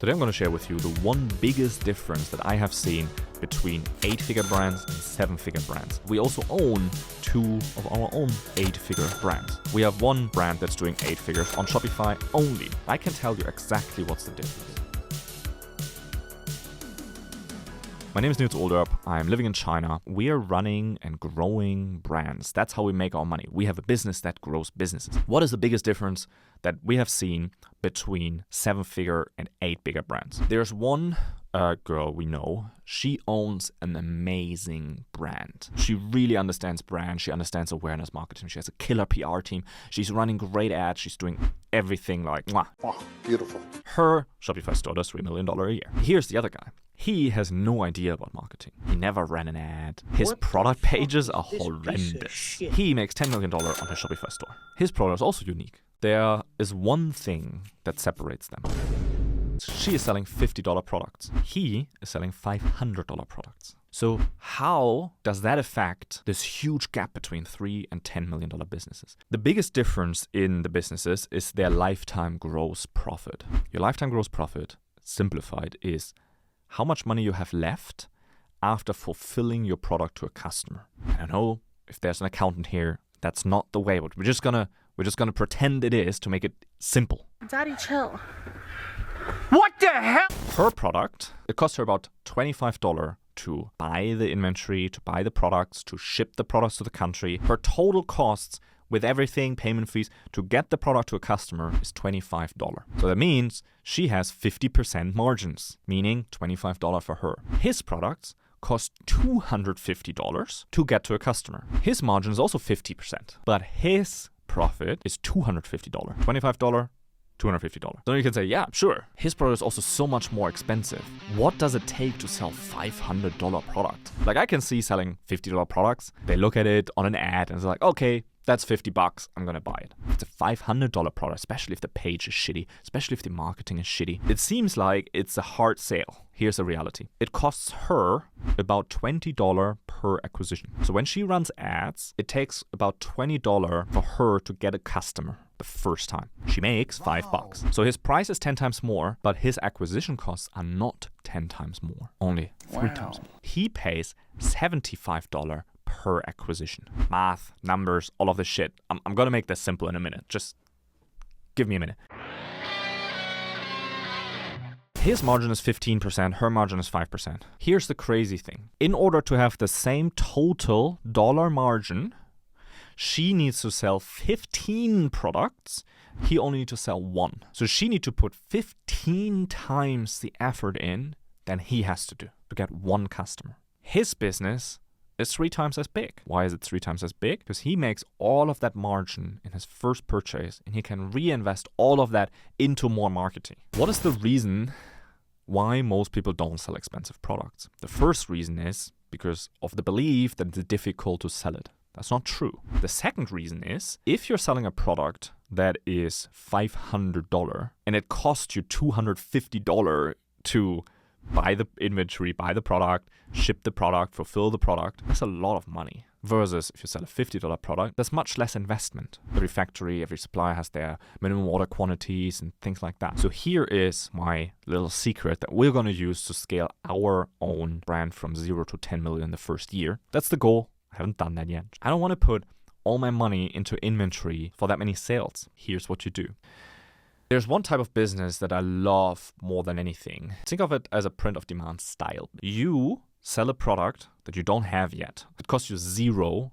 Today I'm going to share with you the one biggest difference that I have seen between 8-figure brands and 7-figure brands. We also own 2 of our own 8-figure brands. We have one brand that's doing 8 figures on Shopify only. I can tell you exactly what's the difference. My name is Nils Oldoerp. I'm living in China. We are running and growing brands. That's how we make our money. We have a business that grows businesses. What is the biggest difference that we have seen between 7-figure and 8-figure brands? There's one girl we know. She owns an amazing brand. She really understands brand. She understands awareness marketing. She has a killer PR team. She's running great ads. She's doing everything like, mwah. Oh, beautiful. Her Shopify store does $3 million a year. Here's the other guy. He has no idea about marketing. He never ran an ad. His product pages are horrendous. He makes $10 million on his Shopify store. His product is also unique. There is one thing that separates them. She is selling $50 products. He is selling $500 products. So how does that affect this huge gap between $3 and $10 million businesses? The biggest difference in the businesses is their lifetime gross profit. Your lifetime gross profit, simplified, is how much money you have left after fulfilling your product to a customer. I know if there's an accountant here, that's not the way, but we're just gonna pretend it is to make it simple. Daddy, chill. What the hell? Her product, it costs her about $25 to buy the inventory, to buy the products, to ship the products to the country. Her total costs with everything, payment fees, to get the product to a customer is $25. So that means she has 50% margins, meaning $25 for her. His products cost $250 to get to a customer. His margin is also 50%, but his profit is $250. $25, $250. So you can say, yeah, sure. His product is also so much more expensive. What does it take to sell $500 product? Like, I can see selling $50 products. They look at it on an ad and it's like, okay, that's $50. I'm going to buy it. It's a $500 product, especially if the page is shitty, especially if the marketing is shitty. It seems like it's a hard sale. Here's the reality. It costs her about $20 per acquisition. So when she runs ads, it takes about $20 for her to get a customer the first time. She makes $5. So his price is 10 times more, but his acquisition costs are not 10 times more, only 3 times more. He pays $75 per acquisition. Math, numbers, all of this shit. I'm gonna make this simple in a minute. Just give me a minute. His margin is 15%, her margin is 5%. Here's the crazy thing. In order to have the same total dollar margin, she needs to sell 15 products. He only needs to sell 1. So she needs to put 15 times the effort in than he has to do to get 1 customer. His business is 3 times as big. Why is it 3 times as big? Because he makes all of that margin in his first purchase and he can reinvest all of that into more marketing. What is the reason why most people don't sell expensive products? The first reason is because of the belief that it's difficult to sell it. That's not true. The second reason is, if you're selling a product that is $500 and it costs you $250 to buy the inventory, buy the product, ship the product, fulfill the product, that's a lot of money. Versus if you sell a $50 product, there's much less investment. Every factory, every supplier has their minimum order quantities and things like that. So here is my little secret that we're going to use to scale our own brand from 0 to 10 million the first year. That's the goal. I haven't done that yet. I don't want to put all my money into inventory for that many sales. Here's what you do. There's one type of business that I love more than anything. Think of it as a print of demand style. You sell a product that you don't have yet. It costs you $0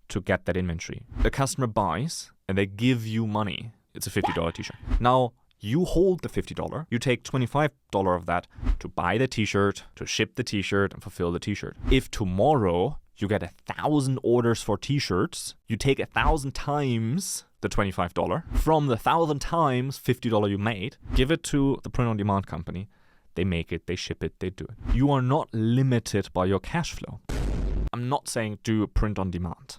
to get that inventory. The customer buys and they give you money. It's a $50 t-shirt. Now, you hold the $50. You take $25 of that to buy the t-shirt, to ship the t-shirt and fulfill the t-shirt. If tomorrow you get 1,000 orders for t-shirts, you take 1,000 times the $25 from the 1,000 times $50 you made, give it to the print on demand company. They make it, they ship it, they do it. You are not limited by your cash flow. I'm not saying do print on demand.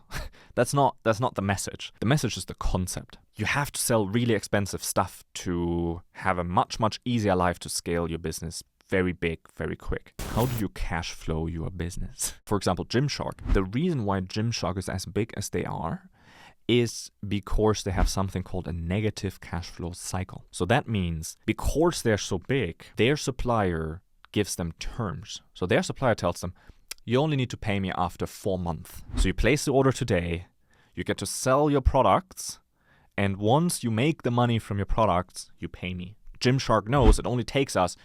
That's not the message. The message is the concept. You have to sell really expensive stuff to have a much, much easier life to scale your business very big, very quick. How do you cash flow your business? For example, Gymshark. The reason why Gymshark is as big as they are is because they have something called a negative cash flow cycle. So that means because they're so big, their supplier gives them terms. So their supplier tells them, you only need to pay me after 4 months. So you place the order today, you get to sell your products, and once you make the money from your products, you pay me. Gymshark knows it only takes us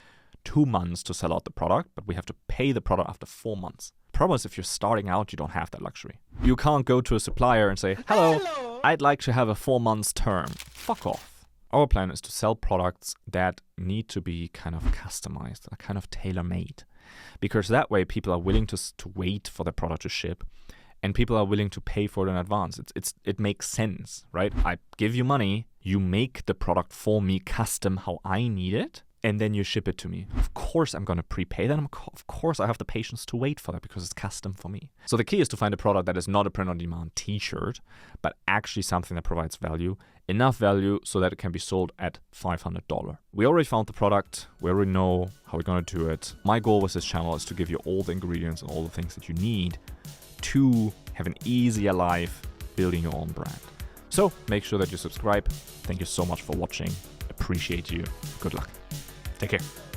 2 months to sell out the product, but we have to pay the product after 4 months. Problem is, if you're starting out, you don't have that luxury. You can't go to a supplier and say, hello, I'd like to have a 4 months term. Fuck off. Our plan is to sell products that need to be kind of customized, kind of tailor-made. Because that way people are willing to wait for the product to ship, and people are willing to pay for it in advance. It makes sense, right? I give you money, you make the product for me custom how I need it, and then you ship it to me. Of course I'm going to prepay that. Of course I have the patience to wait for that because it's custom for me. So the key is to find a product that is not a print-on-demand t-shirt, but actually something that provides value, enough value so that it can be sold at $500. We already found the product. We already know how we're going to do it. My goal with this channel is to give you all the ingredients and all the things that you need to have an easier life building your own brand. So make sure that you subscribe. Thank you so much for watching. Appreciate you. Good luck. Take care.